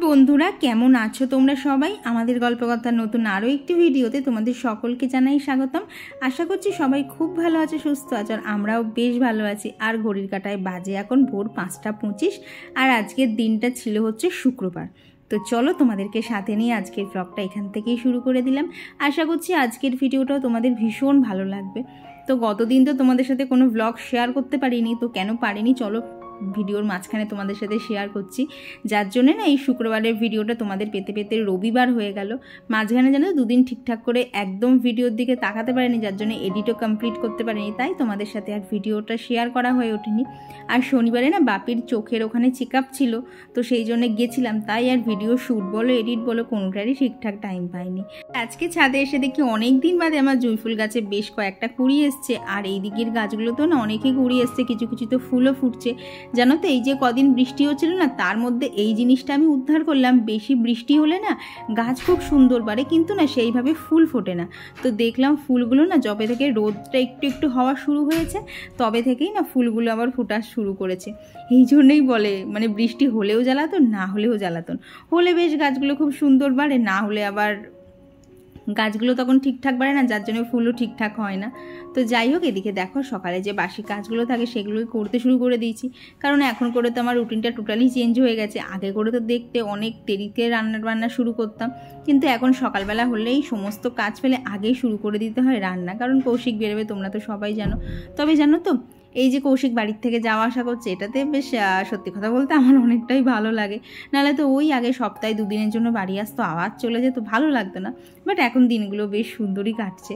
বন্ধুরা কেমন আছো তোমরা সবাই? আমাদের গল্পকথার নতুন আরও একটি ভিডিওতে তোমাদের সকলকে জানাই স্বাগতম। আশা করছি সবাই খুব ভালো আছে, সুস্থ আছে, আর আমরাও বেশ ভালো আছি। আর ঘড়ির কাঁটায় বাজে এখন ভোর 5:25, আর আজকের দিনটা ছিল হচ্ছে শুক্রবার। তো চলো তোমাদেরকে সাথে নিয়ে আজকের ব্লগটা এখান থেকেই শুরু করে দিলাম। আশা করছি আজকের ভিডিওটাও তোমাদের ভীষণ ভালো লাগবে। তো গতদিন তো তোমাদের সাথে কোনো ব্লগ শেয়ার করতে পারিনি, তো কেন পারিনি চলো ভিডিওর মাঝখানে তোমাদের সাথে শেয়ার করছি। যার জন্যে না এই শুক্রবারের ভিডিওটা তোমাদের পেতে পেতে রবিবার হয়ে গেল। মাঝখানে যেন দুদিন ঠিকঠাক করে একদম ভিডিওর দিকে তাকাতে পারিনি, যার জন্য এডিটও কমপ্লিট করতে পারিনি, তাই তোমাদের সাথে আর ভিডিওটা শেয়ার করা হয়ে ওঠেনি। আর শনিবারে না বাপির চোখের ওখানে চেক আপ ছিল, তো সেই জন্য গেছিলাম, তাই আর ভিডিও শ্যুট বলো এডিট বলো কোনোটারই ঠিকঠাক টাইম পাইনি। আজকে ছাদে এসে দেখি অনেক দিন বাদে আমার জুঁইফুল গাছে বেশ কয়েকটা কুড়ি এসছে, আর এই দিকের গাছগুলো তো না অনেকই কুড়ি এসছে, কিছু কিছু তো ফুলও ফুটছে। জানো তো এই যে কদিন বৃষ্টি হচ্ছিল না, তার মধ্যে এই জিনিসটা আমি উদ্ধার করলাম। বেশি বৃষ্টি হলে না গাছ খুব সুন্দর বাড়ে, কিন্তু না সেইভাবে ফুল ফোটে না। তো দেখলাম ফুলগুলো না যবে থেকে রোদটা একটু একটু হওয়া শুরু হয়েছে, তবে থেকেই না ফুলগুলো আবার ফোটা শুরু করেছে। এই জন্যই বলে মানে বৃষ্টি হলেও জ্বালাতন, না হলেও জ্বালাতন। হলে বেশ গাছগুলো খুব সুন্দর বাড়ে, না হলে আবার গাছগুলো তখন ঠিকঠাক বাড়ে না, যার জন্য ফুলও ঠিকঠাক হয় না। তো যাই হোক, এদিকে দেখো সকালে যে বাসি কাজগুলো থাকে সেগুলোই করতে শুরু করে দিয়েছি, কারণ এখন করে তো আমার রুটিনটা টোটালি চেঞ্জ হয়ে গেছে। আগে করে তো দেখতে অনেক দেরিতে রান্না শুরু করতাম, কিন্তু এখন সকালবেলা হলেই সমস্ত কাজ ফেলে আগেই শুরু করে দিতে হয় রান্না, কারণ কৌশিক বেরোবে, তোমরা তো সবাই জানো। তবে জানো তো এই যে কৌশিক বাড়ির থেকে যাওয়া আসা করছে, এটাতে বেশ সত্যি কথা বলতে আমার অনেকটাই ভালো লাগে। নাহলে তো ওই আগে সপ্তাহে 2 দিনের জন্য বাড়ি আসতো, আওয়াজ চলে যেত, ভালো লাগতো না। বাট এখন দিনগুলো বেশ সুন্দরই কাটছে।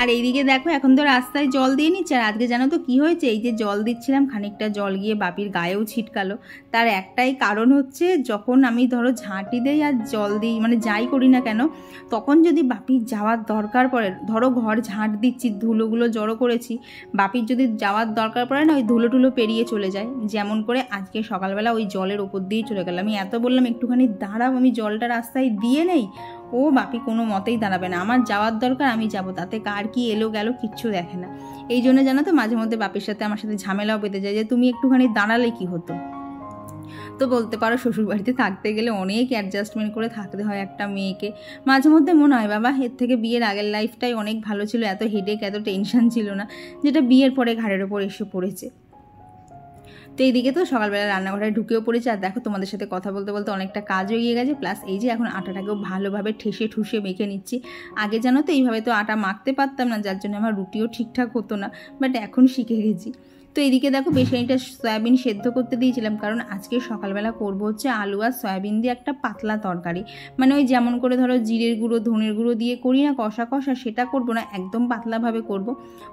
আর এইদিকে দেখো এখন তো রাস্তায় জল দিয়ে নিচ্ছে, আর আজকে জানো তো কি হয়েছে, এই যে জল দিচ্ছিলাম খানিকটা জল গিয়ে বাপির গায়েও ছিটকালো। তার একটাই কারণ হচ্ছে, যখন আমি ধরো ঝাঁটি দেই আর জল দিই, মানে যাই করি না কেন, তখন যদি বাপির যাওয়ার দরকার পড়ে, ধরো ঘর ঝাঁট দিচ্ছি, ধুলোগুলো জড়ো করেছি, বাপির যদি যাওয়ার দরকার পড়ে না, ওই ধুলো টুলো পেরিয়ে চলে যায়। যেমন করে আজকে সকালবেলা ওই জলের ওপর দিয়েই চলে গেল। আমি এত বললাম একটুখানি দাঁড়াও, আমি জলটা রাস্তায় দিয়ে নেই, ও বাপি কোনো মতেই দাঁড়াবে না, আমার যাওয়ার দরকার আমি যাব, তাতে কার কি এলো গেল কিচ্ছু দেখে না। এই জন্য জানো তো মাঝে মধ্যে বাপির সাথে আমার সাথে ঝামেলাও পেতে যায় যে তুমি একটুখানি দাঁড়ালে কি হতো। তো বলতে পারো শ্বশুরবাড়িতে থাকতে গেলে অনেক অ্যাডজাস্টমেন্ট করে থাকতে হয় একটা মেয়েকে। মাঝে মধ্যে মনে হয় বাবা এর থেকে বিয়ের আগের লাইফটাই অনেক ভালো ছিল, এত হেডেক এত টেনশন ছিল না, যেটা বিয়ের পরে ঘাড়ের ওপর এসে পড়েছে। তো এইদিকে তো সকালবেলা রান্নাঘরে ঢুকেও পড়েছে, আর দেখো তোমাদের সাথে কথা বলতে বলতে অনেকটা কাজও এগিয়ে গেছে। প্লাস এই যে এখন আটাটাকেও ভালোভাবে ঠেসে ঠুসে মেখে নিচ্ছি। আগে জানো তো এইভাবে তো আটা মাখতে পারতাম না, যার জন্য আমার রুটিও ঠিকঠাক হতো না, বাট এখন শিখে গেছি। তো এইদিকে দেখো বেশ খানিকটা সয়াবিন সেদ্ধ করতে দিয়েছিলাম, কারণ আজকে সকালবেলা করবো হচ্ছে আলু আর সয়াবিন দিয়ে একটা পাতলা তরকারি। মানে ওই যেমন করে ধরো জিরের গুঁড়ো ধনের গুঁড়ো দিয়ে করি না কষা কষা, সেটা করবো না, একদম পাতলাভাবে করব।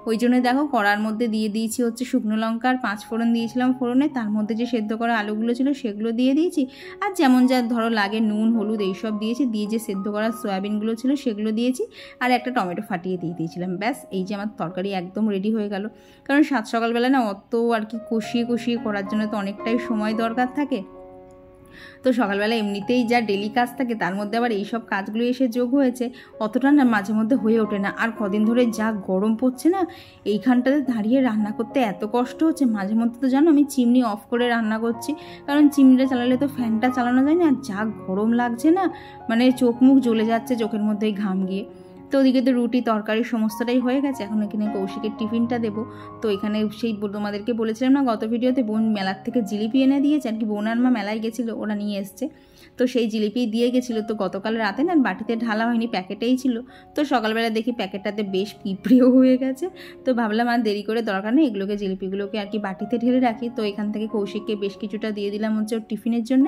ওই জন্য দেখো কড়ার মধ্যে দিয়ে দিয়েছি হচ্ছে শুকনো লঙ্কা আর 5 ফোড়ন দিয়েছিলাম ফোড়নে, তার মধ্যে যে সেদ্ধ করা আলুগুলো ছিল সেগুলো দিয়ে দিয়েছি, আর যেমন যা ধরো লাগে নুন হলুদ এইসব দিয়েছি, দিয়ে যে সেদ্ধ করা সয়াবিনগুলো ছিল সেগুলো দিয়েছি, আর একটা টমেটো ফাটিয়ে দিয়ে দিয়েছিলাম। ব্যাস এই যে আমার তরকারি একদম রেডি হয়ে গেল। কারণ সাত সকালবেলা না অত আর কি কষিয়ে কষিয়ে করার জন্য তো অনেকটাই সময় দরকার থাকে। তো সকালবেলা এমনিতেই যা ডেলি কাজ থাকে, তার মধ্যে আবার এইসব কাজগুলো এসে যোগ হয়েছে, অতটা না মাঝে মধ্যে হয়ে ওঠে না। আর কদিন ধরে যা গরম পড়ছে না, এইখানটাতে দাঁড়িয়ে রান্না করতে এত কষ্ট হচ্ছে। মাঝে মধ্যে তো জানো আমি চিমনি অফ করে রান্না করছি, কারণ চিমনিটা চালালে তো ফ্যানটা চালানো যায় না, আর যা গরম লাগছে না, মানে চোখ মুখ জ্বলে যাচ্ছে চোখের মধ্যেই ঘাম গিয়ে। তো ওদিকে তো রুটি তরকারি সমস্তটাই হয়ে গেছে, এখন এখানে কৌশিকের টিফিনটা দেবো। তো এখানে সেই তোমাদেরকে বলেছিলাম না গত ভিডিওতে, বোন মেলার থেকে জিলিপি এনে দিয়েছে, আর কি বোন আর মা মেলায় গেছিলো, ওরা নিয়ে এসছে, তো সেই জিলিপি দিয়ে গেছিলো। তো গতকাল রাতে না বাটিতে ঢালা হয়নি, প্যাকেটেই ছিল। তো সকালবেলা দেখি প্যাকেটটাতে বেশ পিঁপড়েও হয়ে গেছে, তো ভাবলাম আর দেরি করে দরকার নেই, এগুলোকে জিলিপিগুলোকে আর কি বাটিতে ঢেলে রাখি। তো এখান থেকে কৌশিককে বেশ কিছুটা দিয়ে দিলাম হচ্ছে ওর টিফিনের জন্য,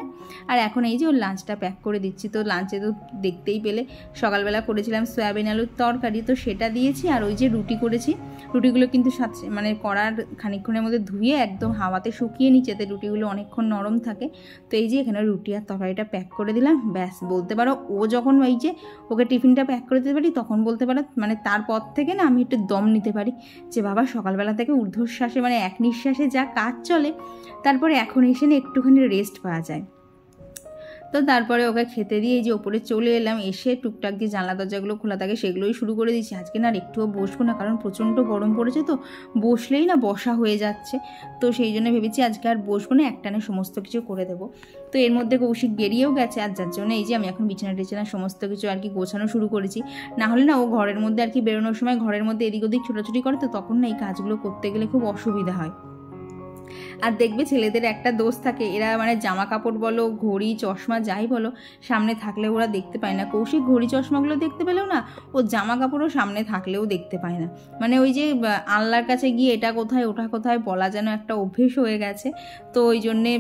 আর এখন এই যে ওর লাঞ্চটা প্যাক করে দিচ্ছি। তো লাঞ্চে তো দেখতেই পেলে সকালবেলা করেছিলাম সয়াবিন আলুর তরকারি, তো সেটা দিয়েছি, আর ওই যে রুটি করেছি, রুটিগুলো কিন্তু সাথে মানে করার খানিকক্ষণের মধ্যে ধুয়ে একদম হাওয়াতে শুকিয়ে নিচ্ছে, যাতে রুটিগুলো অনেকক্ষণ নরম থাকে। তো এই যে এখানে রুটি আর তরকারিটা প্যাক করে দিলাম। ব্যাস বলতে পারো ও যখন এই যে ওকে টিফিনটা প্যাক করে দিতে পারি, তখন বলতে পারো মানে তারপর থেকে না আমি একটু দম নিতে পারি, যে বাবা সকালবেলা থেকে ঊর্ধ্বশ্বাসে মানে এক নিঃশ্বাসে যা কাজ চলে, তারপরে এখন এসে না একটুখানি রেস্ট পাওয়া যায়। তো তারপরে ওকে খেতে দিয়ে এই যে ওপরে চলে এলাম, এসে টুকটাক যে জানলা দরজাগুলো খোলা থাকে সেগুলোই শুরু করে দিচ্ছি। আজকে না আর একটুও বসবো না, কারণ প্রচণ্ড গরম পড়েছে, তো বসলেই না বসা হয়ে যাচ্ছে। তো সেই জন্য ভেবেছি আজকে আর বসবো না, একটানে সমস্ত কিছু করে দেবো। তো এর মধ্যে কৌশিক বেরিয়েও গেছে, আর যার জন্য এই যে আমি এখন বিছানা টিছানা সমস্ত কিছু আর কি গোছানো শুরু করেছি। না হলে না ও ঘরের মধ্যে আর কি বেরোনোর সময় ঘরের মধ্যে এদিক ওদিক ছোটাছুটি করে, তো তখন না এই কাজগুলো করতে গেলে খুব অসুবিধা হয়। আর দেখবে ছেলেদের একটা দোষ থাকে, এরা মানে জামা কাপড় বলো, ঘড়ি, চশমা যাই বলো, সামনে থাকলে ওরা দেখতে পায় না। কৌশিক ঘড়ি চশমাগুলো দেখতে পেলেও না, ও জামা কাপড়ও সামনে থাকলেও দেখতে পায় না। মানে ওই যে আল্লাহর কাছে গিয়ে এটা কোথায় ওটা কোথায় বলা যেন একটা অভ্যেস হয়ে গেছে। তো ওই জন্যে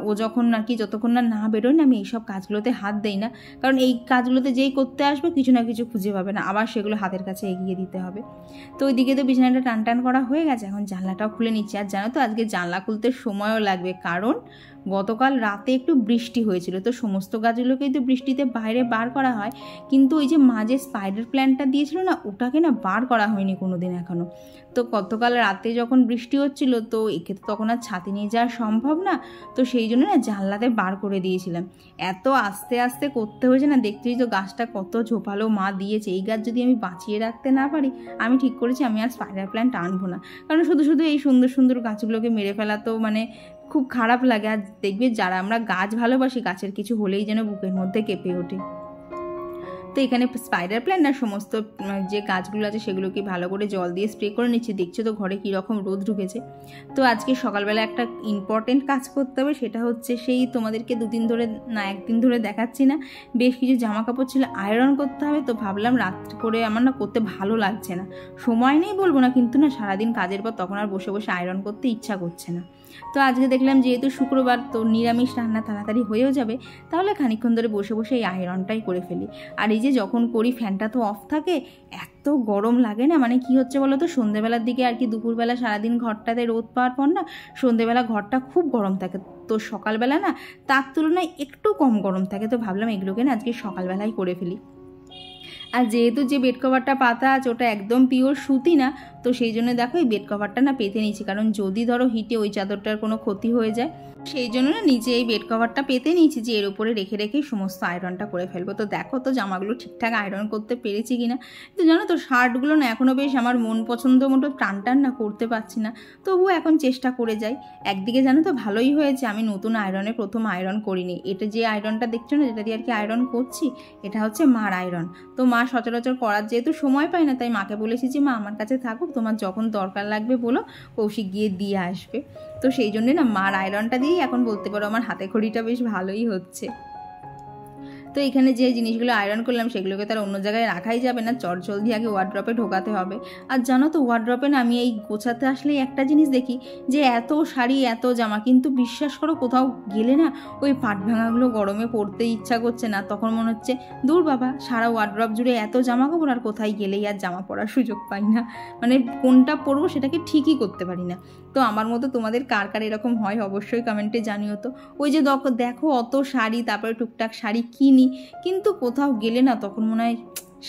ও যখন আর কি যতক্ষণ না বেরোয় না, আমি এইসব কাজগুলোতে হাত দেই না, কারণ এই কাজগুলোতে যেই করতে আসবে কিছু না কিছু খুঁজে পাবে না, আবার সেগুলো হাতের কাছে এগিয়ে দিতে হবে। তো ওইদিকে তো বিছানাটা টান করা হয়ে গেছে, এখন জানলাটাও খুলে নিচ্ছি। আর জানো তো আজকে জানলা খুলতে সময়ও লাগবে, কারণ গতকাল রাতে একটু বৃষ্টি হয়েছিল, তো সমস্ত গাছগুলোকেই তো বৃষ্টিতে বাইরে বার করা হয়, কিন্তু ওই যে মাঝে স্পাইডার প্ল্যান্টটা দিয়েছিল না, ওটাকে না বার করা হয়নি কোনো দিন এখনও। তো গতকাল রাতে যখন বৃষ্টি হচ্ছিল, তো একে তো তখন আর ছাতি নিয়ে যাওয়া সম্ভব না, তো সেই জন্য না জানলাতে বার করে দিয়েছিলাম। এত আস্তে আস্তে করতে হয়েছে না, দেখতেই তো গাছটা কত ঝোপালো মা দিয়েছে। এই গাছ যদি আমি বাঁচিয়ে রাখতে না পারি, আমি ঠিক করেছি আমি আর স্পাইডার প্ল্যান্ট আনবো না, কারণ শুধু শুধু এই সুন্দর সুন্দর গাছগুলোকে মেরে ফেলা তো মানে খুব খারাপ লাগে। আর দেখবে যারা আমরা গাছ ভালোবাসি, গাছের কিছু হলেই যেন বুকের মধ্যে কেঁপে ওঠে। তো এখানে স্পাইডার প্ল্যান্ট আর সমস্ত যে গাছগুলো আছে সেগুলোকে ভালো করে জল দিয়ে স্প্রে করে নিচ্ছি। দেখছো তো ঘরে কীরকম রোদ ঢুকেছে। তো আজকে সকালবেলা একটা ইম্পর্টেন্ট কাজ করতে হবে, সেটা হচ্ছে সেই তোমাদেরকে দুদিন ধরে না একদিন ধরে দেখাচ্ছি না, বেশ কিছু জামা কাপড় ছিল আয়রন করতে হবে। তো ভাবলাম রাত্রে করে আমার না করতে ভালো লাগছে না, সময় নেই বলবো না, কিন্তু না সারাদিন কাজের পর তখন আর বসে বসে আয়রন করতে ইচ্ছা করছে না। তো আজকে দেখলাম যেহেতু শুক্রবার, তো নিরামিষ রান্না তাড়াতাড়ি হয়েও যাবে, তাহলে খানিকক্ষণ ধরে বসে বসে এই আয়রনটাই করে ফেলি। আর এই যে যখন করি ফ্যানটা তো অফ থাকে, এত গরম লাগে না, মানে কি হচ্ছে বলো তো, সন্ধ্যেবেলার দিকে আর কি দুপুরবেলা সারাদিন ঘরটাতে রোদ পাওয়ার পর না সন্ধ্যেবেলা ঘরটা খুব গরম থাকে, তো সকালবেলা না তার তুলনায় একটু কম গরম থাকে। তো ভাবলাম এগুলোকে না আজকে সকালবেলাই করে ফেলি। আর যেহেতু যে বেড কভারটা পাতা আছে ওটা একদম পিওর সুতি না, তো সেই জন্য দেখো এই বেড কভারটা না পেতে নিচ্ছি, কারণ যদি ধরো হিটে ওই চাদরটার কোনো ক্ষতি হয়ে যায়, সেই জন্য না নিচে এই বেড কভারটা পেতে নিয়েছি যে এর উপরে রেখে রেখেই সমস্ত আয়রনটা করে ফেলবো। তো দেখো তো জামাগুলো ঠিকঠাক আয়রন করতে পেরেছি কিনা। তো জানো তো শার্টগুলো না এখনও বেশ আমার মন পছন্দ মতো টান না করতে পারছি না, তবুও এখন চেষ্টা করে যাই। একদিকে জানো তো ভালোই হয়েছে আমি নতুন আয়রনে প্রথম আয়রন করিনি। এটা যে আয়রনটা দেখছো না, যেটা দিয়ে আর কি আয়রন করছি, এটা হচ্ছে মার আয়রন। তো মা সচরাচর করার যেহেতু সময় পায় না, তাই মাকে বলেছি যে মা আমার কাছে থাকুক, তোমার যখন দরকার লাগবে বলো, কৌশিক গিয়ে দিয়ে আসবে। তো সেই জন্যে না মার আয়রনটা দিয়েই এখন বলতে পারো আমার হাতে খড়িটা বেশ ভালোই হচ্ছে। তো এখানে যে জিনিসগুলো আয়রন করলাম সেগুলোকে তার অন্য জায়গায় রাখাই যাবে না, চটজলদি আগে ওয়ার্ড্রপে ঢোকাতে হবে। আর জানো তো ওয়ার্ড্রপে না আমি এই গোছাতে আসলেই একটা জিনিস দেখি যে এত শাড়ি এত জামা, কিন্তু বিশ্বাস করো কোথাও গেলে না ওই পাট ভাঙাগুলো গরমে পরতে ইচ্ছা করছে না, তখন মনে হচ্ছে দূর বাবা, সারা ওয়ার্ড্রপ জুড়ে এত জামা কাপড়, আর কোথায় গেলেই আর জামা পরার সুযোগ পাই না, মানে কোনটা পরবো সেটাকে ঠিকই করতে পারি না। তো আমার মতো তোমাদের কার কার এরকম হয় অবশ্যই কমেন্টে জানিও তো। ওই যে দেখো অত শাড়ি, তারপরে টুকটাক শাড়ি কিনি, কিন্তু কোথাও গেলে না তখন মনে হয়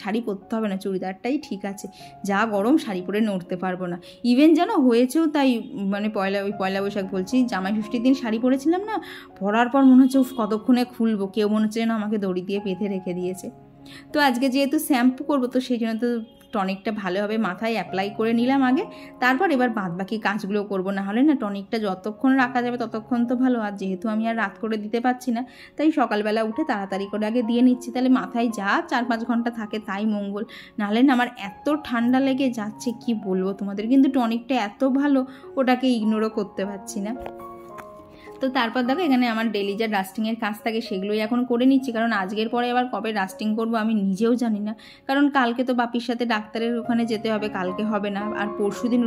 শাড়ি পরতে হবে না, চুড়িদারটাই ঠিক আছে, যা গরম শাড়ি পরে নড়তে পারবো না। ইভেন যেন হয়েছেও তাই, মানে পয়লা বৈশাখ বলছি, জামাই ষষ্ঠীর দিন শাড়ি পরেছিলাম না, পরার পর মনে হচ্ছে কতক্ষণে খুলবো, কেউ মনে হচ্ছে যেন আমাকে দড়ি দিয়ে বেঁধে রেখে দিয়েছে। তো আজকে যেহেতু শ্যাম্পু করবো, তো সেই জন্য তো টনিকটা ভালোভাবে মাথায় অ্যাপ্লাই করে নিলাম আগে, তারপর এবার বাদবাকি কাজগুলো করবো। না হলে না টনিকটা যতক্ষণ রাখা যাবে ততক্ষণ তো ভালো। আর যেহেতু আমি আর রাত করে দিতে পারছি না, তাই সকালবেলা উঠে তাড়াতাড়ি করে আগে দিয়ে নিচ্ছি, তাহলে মাথায় যা 4-5 ঘন্টা থাকে তাই মঙ্গল। নাহলে না আমার এত ঠান্ডা লেগে যাচ্ছে কি বলবো তোমাদের, কিন্তু টনিকটা এত ভালো ওটাকে ইগনোরও করতে পারছি না। তো তারপর দেখো এখানে আমার ডেলি যা ডাস্টিংয়ের কাজ থাকে সেগুলোই এখন করে নিচ্ছি, কারণ আজকের পরে আবার কবে ডাস্টিং করব আমি নিজেও জানি না, কারণ কালকে তো বাপির সাথে ডাক্তারের ওখানে যেতে হবে, কালকে হবে না। আর পরশুদিন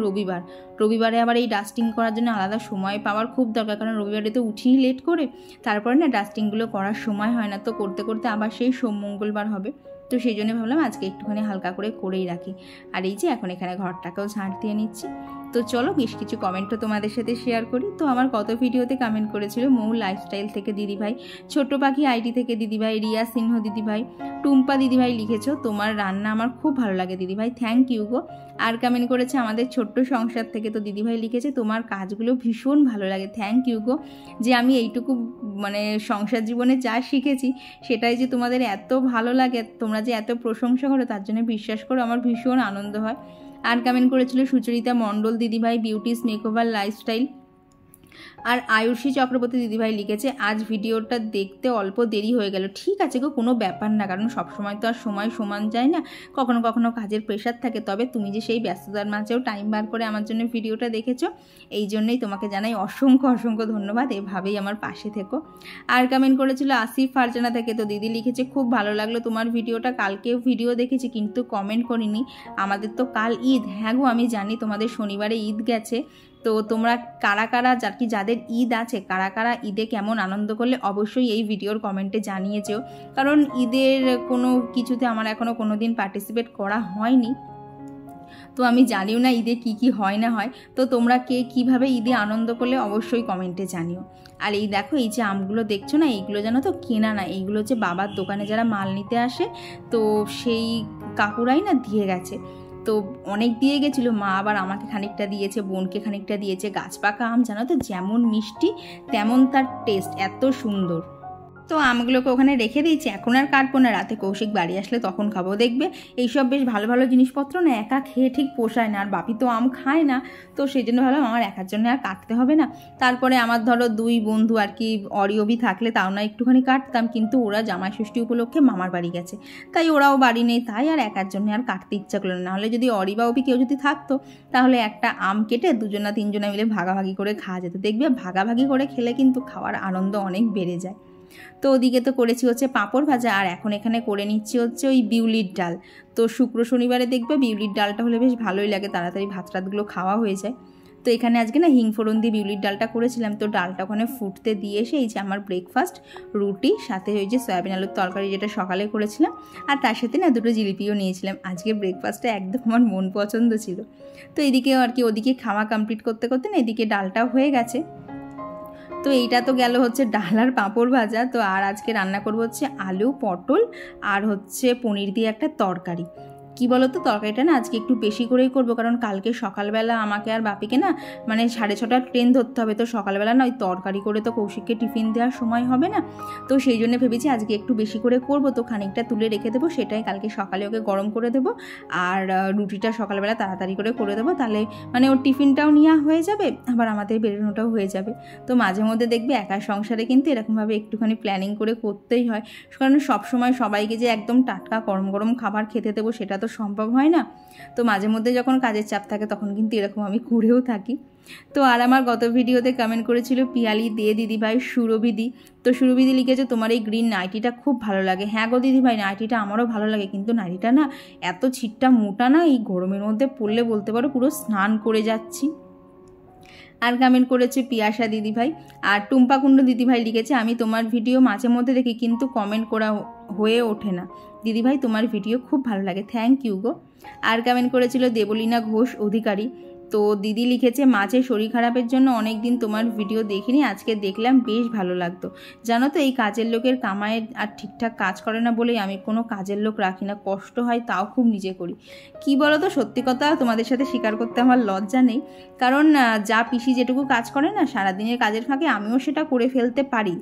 রবিবারে আবার এই ডাস্টিং করার জন্য আলাদা সময় পাওয়ার খুব দরকার, কারণ রবিবারে তো উঠিই লেট করে, তারপরে না ডাস্টিংগুলো করার সময় হয় না, তো করতে করতে আবার সেই সোম-মঙ্গলবার হবে। তো সেই জন্য ভাবলাম আজকে একটুখানি হালকা করে করেই রাখি। আর এই যে এখন এখানে ঘরটাকেও ঝাঁট দিয়ে নিচ্ছি। তো চলো বেশ কিছু কমেন্টও তোমাদের সাথে শেয়ার করি। তো আমার কত ভিডিওতে কমেন্ট করেছিল মৌ লাইফস্টাইল থেকে দিদিভাই, ছোট্ট পাখি আইডি থেকে দিদিভাই, রিয়া সিংহ দিদিভাই, টুম্পা দিদিভাই লিখেছো তোমার রান্না আমার খুব ভালো লাগে দিদিভাই, থ্যাংক ইউ গো। আর কমেন্ট করেছে আমাদের ছোট্ট সংসার থেকে, তো দিদিভাই লিখেছে তোমার কাজগুলো ভীষণ ভালো লাগে, থ্যাংক ইউ গো। যে আমি এইটুকু মানে সংসার জীবনে যা শিখেছি সেটাই যে তোমাদের এত ভালো লাগে, তোমরা যে এত প্রশংসা করো তার জন্য বিশ্বাস করো আমার ভীষণ আনন্দ হয়। আর কমেন্ট করেছিল সুচরিতা মণ্ডল দিদিভাই, বিউটিস মেকওভার লাইফস্টাইল। আর আয়ুষী চক্রবর্তী দিদিভাই লিখেছে আজ ভিডিওটা দেখতে অল্প দেরি হয়ে গেল। ঠিক আছে গো, কোনো ব্যাপার না, কারণ সবসময় তো আর সময় সমান যায় না, কখনো কখনো কাজের প্রেশার থাকে। তবে তুমি যে সেই ব্যস্ততার মাঝেও টাইম বার করে আমার জন্য ভিডিওটা দেখেছো, এই জন্যই তোমাকে জানাই অসংখ্য অসংখ্য ধন্যবাদ, এভাবেই আমার পাশে থেকো। আর কমেন্ট করেছিল আসিফ ফারজানা থেকে, তো দিদি লিখেছে খুব ভালো লাগলো তোমার ভিডিওটা, কালকেও ভিডিও দেখেছি কিন্তু কমেন্ট করিনি, আমাদের তো কাল ঈদ। হ্যাঁ গো আমি জানি তোমাদের শনিবারে ঈদ গেছে, তো তোমরা কারা কারা যাদের ঈদ আছে কারা কারা ঈদে কেমন আনন্দ করলে অবশ্যই এই ভিডিওর কমেন্টে জানিয়েছো, কারণ ঈদের কোনো কিছুতে আমার এখনও কোনো দিন পার্টিসিপেট করা হয়নি, তো আমি জানিও না ঈদে কি কি হয় না হয়। তো তোমরা কে কীভাবে ঈদে আনন্দ করলে অবশ্যই কমেন্টে জানিও। আর এই দেখো এই যে আমগুলো দেখছো না, এইগুলো জানো তো কেনা না, এইগুলো হচ্ছে বাবার দোকানে যারা মাল নিতে আসে, তো সেই কাকুরাই না দিয়ে গেছে, তো অনেক দিয়ে গেছিলো, মা আবার আমাকে খানিকটা দিয়েছে, বোনকে খানিকটা দিয়েছে। গাছ পাকা আম জানো তো যেমন মিষ্টি তেমন তার টেস্ট, এত সুন্দর। তো আমগুলোকে ওখানে রেখে দিয়েছি, এখন আর কাটবো না, রাতে কৌশিক বাড়ি আসলে তখন খাবো। দেখবে এইসব বেশ ভালো ভালো জিনিসপত্র না একা খেয়ে ঠিক পোষায় না, আর বাপি তো আম খায় না, তো সেই জন্য ভাবলাম আমার একার জন্য আর কাটতে হবে না। তারপরে আমার ধরো দুই বন্ধু আর কি অরিয়বি থাকলে তাও না একটুখানি কাটতাম, কিন্তু ওরা জামাই ষষ্ঠী উপলক্ষে মামার বাড়ি গেছে, তাই ওরাও বাড়ি নেই, তাই আর একার জন্য আর কাটতে ইচ্ছা করলো না। নাহলে যদি অরি বা অবি কেউ যদি থাকতো তাহলে একটা আম কেটে দুজনা তিনজনা মিলে ভাগাভাগি করে খাওয়া যেত। দেখবে ভাগাভাগি করে খেলে কিন্তু খাওয়ার আনন্দ অনেক বেড়ে যায়। তো ওদিকে তো করেছি হচ্ছে পাঁপড় ভাজা, আর এখন এখানে করে নিচ্ছি হচ্ছে ওই বিউলির ডাল। তো শুক্র শনিবারে দেখবে বিউলির ডালটা হলে বেশ ভালোই লাগে, তাড়াতাড়ি ভাত টাতগুলো খাওয়া হয়ে যায়। তো এখানে আজকে না হিং ফোড়ন দিয়ে বিউলির ডালটা করেছিলাম, তো ডালটা ওখানে ফুটতে দিয়ে এসে এই যে আমার ব্রেকফাস্ট রুটি, সাথে ওই যে সয়াবিন আলুর তরকারি যেটা সকালে করেছিলাম, আর তার সাথে না দুটো জিলিপিও নিয়েছিলাম। আজকে ব্রেকফাস্টটা একদম আমার মন পছন্দ ছিল। তো এদিকে আর কি ওদিকে খাওয়া কমপ্লিট করতে করতে না এদিকে ডালটাও হয়ে গেছে। তো এইটা তো গেল হচ্ছে ডাল আর পাঁপড় ভাজা। তো আর আজকে রান্না করবো হচ্ছে আলু পটল আর হচ্ছে পনির দিয়ে একটা তরকারি। কি বলো তো, তরকারিটা না আজকে একটু বেশি করেই করবো, কারণ কালকে সকালবেলা আমাকে আর বাপিকে না মানে 6:30টার ট্রেন ধরতে হবে, তো সকালবেলা না ওই তরকারি করে তো কৌশিককে টিফিন দেওয়ার সময় হবে না, তো সেই জন্য ভেবেছি আজকে একটু বেশি করে করব। তো খানিকটা তুলে রেখে দেবো, সেটাই কালকে সকালে ওকে গরম করে দেবো, আর রুটিটা সকালবেলা তাড়াতাড়ি করে দেবো, তাহলে মানে ওর টিফিনটাও নেওয়া হয়ে যাবে, আবার আমাদের বেরোনোটাও হয়ে যাবে। তো মাঝে মধ্যে দেখবে একা সংসারে কিন্তু এরকমভাবে একটুখানি প্ল্যানিং করে করতেই হয়, কারণ সবসময় সবাইকে যে একদম টাটকা গরম গরম খাবার খেতে দেবো সেটা তো সম্ভব হয় না। তো মাঝে মধ্যে যখন কাজের চাপ থাকে তখন কিন্তু এরকম আমি করেও থাকি। তো আর আমার গত ভিডিওতে কমেন্ট করেছিল পিয়ালি দে দিদিভাই সুরভিদি, তো সুরভিদি লিখেছে তোমার এই গ্রিন নাইটিটা খুব ভালো লাগে। হ্যাঁ গো দিদিভাই, নাইটিটা আমারও ভালো লাগে, কিন্তু নাইটিটা না এত ছিটটা মোটা না, এই গরমের মধ্যে পরলে বলতে পারো পুরো স্নান করে যাচ্ছি। আর কমেন্ট করেছে পিয়াসা দিদিভাই। আর টুম্পা কুণ্ডু দিদিভাই লিখেছে আমি তোমার ভিডিও মাঝে মধ্যে দেখি কিন্তু কমেন্ট করা হয়ে ওঠে না দিদিভাই, তোমার ভিডিও খুব ভালো লাগে, থ্যাংক ইউ গো। আর কমেন্ট করেছিল দেবলীনা ঘোষ অধিকারী, তো দিদি লিখেছে মাঝে শরীর খারাপের জন্য অনেক দিন তোমার ভিডিও দেখিনি, আজকে দেখলাম বেশ ভালো লাগতো। জানো তো এই কাজের লোকের কামায়ের আর ঠিকঠাক কাজ করে না বলেই আমি কোনো কাজের লোক রাখি না, কষ্ট হয় তাও খুব নিজে করি। কি বলো তো, সত্যি কথা তোমাদের সাথে স্বীকার করতে আমার লজ্জা নেই, কারণ যা পিসি যেটুকু কাজ করে না সারাদিনের কাজের ফাঁকে আমিও সেটা করে ফেলতে পারি,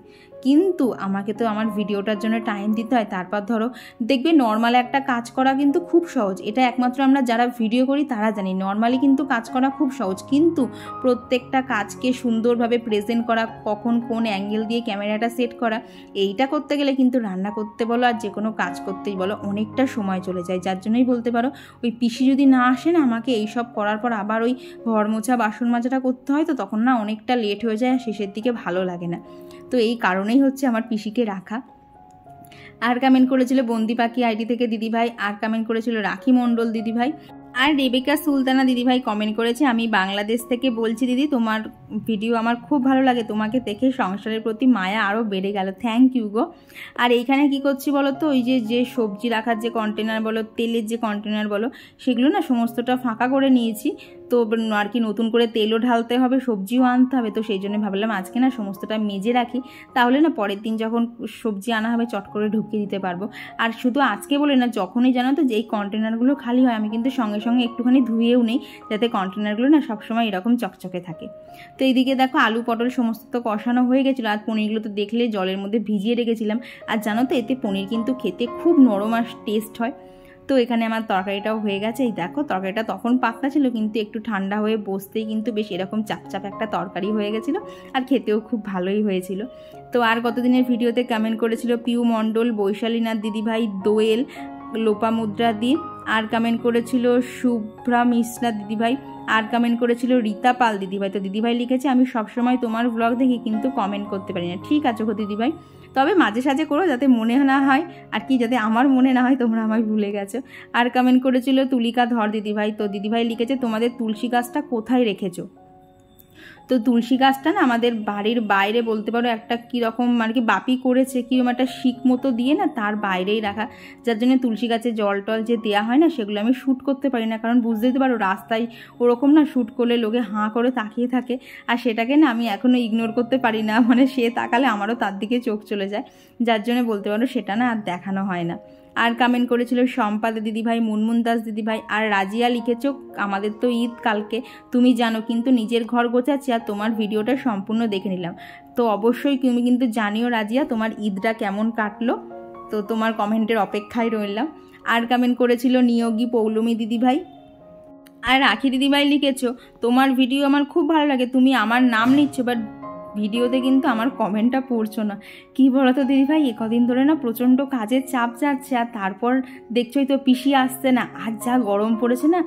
কিন্তু আমাকে তো আমার ভিডিওটার জন্য টাইম দিতে হয়। তারপর ধরো দেখবে নর্মাল একটা কাজ করা কিন্তু খুব সহজ, এটা একমাত্র আমরা যারা ভিডিও করি তারা জানি, নর্মালি কিন্তু কাজ করা খুব সহজ, কিন্তু প্রত্যেকটা কাজকে সুন্দরভাবে প্রেজেন্ট করা, কখন কোন অ্যাঙ্গেল দিয়ে ক্যামেরাটা সেট করা, এইটা করতে গেলে কিন্তু রান্না করতে বলো আর যে কোনো কাজ করতেই বলো অনেকটা সময় চলে যায়। যার জন্যই বলতে পারো ওই পিসি যদি না আসে না আমাকে এইসব করার পর আবার ওই ঘর মোছা বাসন মাজাটা করতে হয়, তো তখন না অনেকটা লেট হয়ে যায় আর শেষের দিকে ভালো লাগে না, তো এই কারণেই হচ্ছে আমার পিসিকে রাখা। আর কমেন্ট করেছিল বন্দি পাখি আইডি থেকে দিদিভাই, আর কমেন্ট করেছিল রাখি মণ্ডল দিদিভাই, আর রেবেকা সুলতানা দিদিভাই কমেন্ট করেছে, আমি বাংলাদেশ থেকে বলছি দিদি, তোমার ভিডিও আমার খুব ভালো লাগে, তোমাকে দেখে সংসারের প্রতি মায়া আরও বেড়ে গেল। থ্যাংক ইউ গো। আর এইখানে কি করছি বলো তো, ওই যে সবজি রাখার যে কন্টেনার বলো, তেলের যে কন্টেনার বলো, সেগুলো না সমস্তটা ফাঁকা করে নিয়েছি। তো আর কি নতুন করে তেলও ঢালতে হবে, সবজিও আনতে হবে, তো সেই জন্য ভাবলাম আজকে না সমস্তটা মেজে রাখি, তাহলে না পরের দিন যখন সবজি আনা হবে চট করে ঢুকিয়ে দিতে পারবো। আর শুধু আজকে বলে না, যখনই জানো তো যে এই কন্টেনারগুলো খালি হয় আমি কিন্তু সঙ্গে সঙ্গে একটুখানি ধুয়েও নেই, যাতে কন্টেনারগুলো না সবসময় এরকম চকচকে থাকে। তো এইদিকে দেখো আলু পটল সমস্ত তো কষানো হয়ে গেছিলো, আর পনিরগুলো তো দেখলে জলের মধ্যে ভিজিয়ে রেখেছিলাম। আর জানো তো এতে পনির কিন্তু খেতে খুব নরম আর টেস্ট হয়। তো এখানে আমার তরকারিটাও হয়ে গেছে। এই দেখো তরকারিটা তখন পাতলা ছিল, কিন্তু একটু ঠান্ডা হয়ে বসতেই কিন্তু বেশ এরকম চাপচাপ একটা তরকারি হয়ে গেছিলো, আর খেতেও খুব ভালোই হয়েছিল। তো আর কতদিনের ভিডিওতে কমেন্ট করেছিল পিউ মণ্ডল, বৈশালীনাথ দিদিভাই, দোয়েল, লোপামুদ্রা দি, আর কমেন্ট করেছিল শুভ্রা মিশ্রা দিদিভাই, আর কমেন্ট করেছিল রীতা পাল দিদিভাই। তো দিদিভাই লিখেছে, আমি সবসময় তোমার ব্লগ দেখি কিন্তু কমেন্ট করতে পারি না। ঠিক আছে গো দিদিভাই, তবে মাঝে সাঝে করো, যাতে মনে না হয় আর কি, যাতে আমার মনে না হয় তোমরা আমায় ভুলে গেছো। আর কমেন্ট করেছিল তুলিকা ধর দিদিভাই। তো দিদিভাই লিখেছে, তোমাদের তুলসী গাছটা কোথায় রেখেছো? তো তুলসী গাছটা না আমাদের বাড়ির বাইরে বলতে পারো একটা কীরকম আর কি বাপি করেছে, কীরকম একটা শিক মতো দিয়ে না তার বাইরেই রাখা, যার জন্য তুলসী গাছে জল টল যে দেওয়া হয় না সেগুলো আমি শ্যুট করতে পারি না, কারণ বুঝতেই তো পারো রাস্তায় ওরকম না শ্যুট করলে লোকে হাঁ করে তাকিয়ে থাকে, আর সেটাকে না আমি এখনও ইগনোর করতে পারি না, মানে সে তাকালে আমারও তার দিকে চোখ চলে যায়, যার জন্য বলতে পারো সেটা না আর দেখানো হয় না। আর কমেন্ট করেছিল সম্পাদা দিদিভাই, মুনমুন দাস দিদিভাই, আর রাজিয়া লিখেছো, আমাদের তো ঈদ কালকে তুমি জানো, কিন্তু নিজের ঘর গোছাচ্ছি আর তোমার ভিডিওটা সম্পূর্ণ দেখে নিলাম। তো অবশ্যই তুমি কিন্তু জানিও রাজিয়া তোমার ঈদটা কেমন কাটলো, তো তোমার কমেন্টের অপেক্ষায় রইলাম। আর কমেন্ট করেছিল নিয়োগী পৌলমী দিদিভাই। আর রাখি দিদিভাই লিখেছো, তোমার ভিডিও আমার খুব ভালো লাগে, তুমি আমার নাম নিচ্ছ বাট ভিডিওতে কিন্তু আমার কমেন্টটা পড়ছো না। কী বলো তো দিদিভাই, কদিন ধরে না প্রচণ্ড কাজের চাপ যাচ্ছে, আর তারপর দেখছোই তো পিসি আসছে না, আর যা গরম পড়েছে না,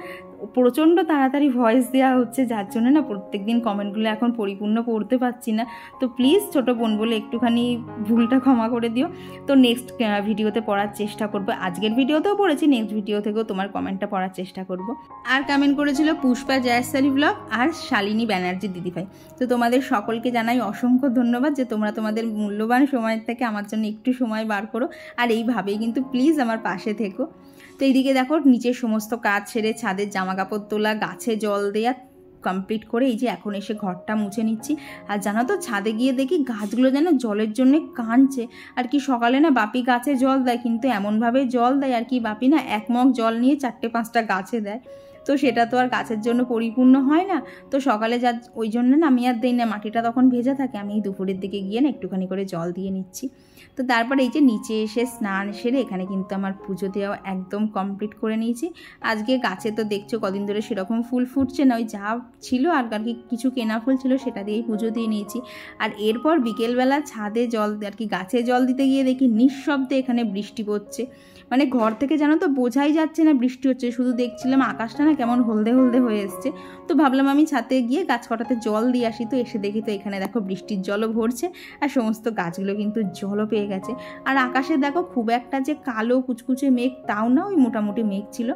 প্রচণ্ড তাড়াতাড়ি ভয়েস দেওয়া হচ্ছে, যার জন্য না প্রত্যেক দিন কমেন্টগুলো এখন পরিপূর্ণ পড়তে পারছি না। তো প্লিজ ছোটো বোন বলে একটুখানি ভুলটা ক্ষমা করে দিও। তো নেক্সট ভিডিওতে পড়ার চেষ্টা করবো, আজকের ভিডিওতেও পড়েছি, নেক্সট ভিডিও থেকেও তোমার কমেন্টটা পড়ার চেষ্টা করব। আর কমেন্ট করেছিল পুষ্পা জয়সালি ব্লগ আর শালিনী ব্যানার্জি দিদিভাই। তো তোমাদের সকলকে জানাই অসংখ্য ধন্যবাদ যে তোমরা তোমাদের মূল্যবান সময় থেকে আমার জন্য একটু সময় বার করো, আর এইভাবেই কিন্তু প্লিজ আমার পাশে থেকো। তো এইদিকে দেখো নিচের সমস্ত কাজ ছেড়ে ছাদের জামা কাপড় তোলা, গাছে জল দেওয়া কমপ্লিট করে এই যে এখন এসে ঘরটা মুছে নিচ্ছি। আর জানো তো ছাদে গিয়ে দেখি গাছগুলো যেন জলের জন্য কাঁদছে, আর কি সকালে না বাপি গাছে জল দেয়, কিন্তু এমনভাবে জল দেয় আর কি বাপি না 1 মগ জল নিয়ে 4-5টা গাছে দেয়, তো সেটা তো আর গাছের জন্য পরিপূর্ণ হয় না। তো সকালে যা ওই জন্য না আমি আর দিই না, মাটিটা তখন ভেজা থাকে, আমি এই দুপুরের দিকে গিয়ে না একটুখানি করে জল দিয়ে নিচ্ছি। তো তারপরে এই যে নিচে এসে স্নান সেরে এখানে কিন্তু আমার পুজো দেওয়া একদম কমপ্লিট করে নিয়েছি। আজকে গাছে তো দেখছো কদিন ধরে সেরকম ফুল ফুটছে না, ওই যা ছিল আর কি কিছু কেনা ফুল ছিল সেটা দিয়েই পুজো দিয়ে নিয়েছি। আর এরপর বিকেলবেলা ছাদে জল আর কি গাছে জল দিতে গিয়ে দেখি নিঃশব্দে এখানে বৃষ্টি পড়ছে, মানে ঘর থেকে জানো তো বোঝাই যাচ্ছে না বৃষ্টি হচ্ছে, শুধু দেখছিলাম আকাশটা না কেমন হলদে হলদে হয়ে এসছে। তো ভাবলাম আমি ছাদে গিয়ে গাছ কটাতে জল দিয়ে আসি, তো এসে দেখি তো এখানে দেখো বৃষ্টির জলও ভরছে, আর সমস্ত গাছগুলো কিন্তু জলও পেয়ে গেছে। আর আকাশে দেখো খুব একটা যে কালো কুচকুচে মেঘ তাও না, ওই মোটামুটি মেঘ ছিল।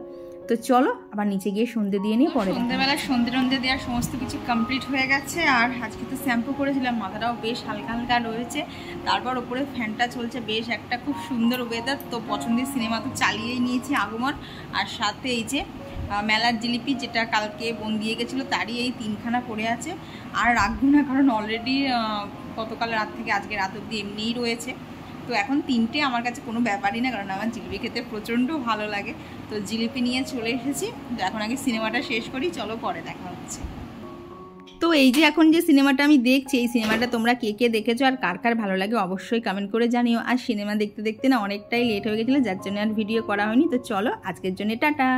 তো চলো আবার নিচে গিয়ে সন্ধে দিয়ে নিয়ে পরে সন্ধ্যেবেলা সন্ধে দেওয়ার সমস্ত কিছু কমপ্লিট হয়ে গেছে। আর আজকে তো শ্যাম্পু করেছিলাম, মাথাটাও বেশ হালকা হালকা রয়েছে, তারপর ওপরে ফ্যানটা চলছে, বেশ একটা খুব সুন্দর ওয়েদার। তো পছন্দের সিনেমা তো চালিয়েই নিয়েছি আগমন, আর সাথে এই যে মেলার জিলিপি যেটা কালকে বোন দিয়ে গেছিলো তারই এই 3খানা পড়ে আছে, আর রাখবো না কারণ অলরেডি গতকাল রাত থেকে আজকে রাত অবধি এমনিই রয়েছে। তো এখন 3টে আমার কাছে কোনো ব্যাপারই না, কারণ আমার জিলিপি খেতে প্রচণ্ড ভালো লাগে। তো জিলিপি নিয়ে চলে এসেছি, তো এখন আগে সিনেমাটা শেষ করি, চলো পরে দেখা হচ্ছে। তো এই যে এখন যে সিনেমাটা আমি দেখছি, এই সিনেমাটা তোমরা কে কে দেখেছো আর কার কার ভালো লাগে অবশ্যই কমেন্ট করে জানিও। আর সিনেমা দেখতে দেখতে না অনেকটাই লেট হয়ে গেছিলো, যার জন্য আর ভিডিও করা হয়নি। তো চলো আজকের জন্য টাটা।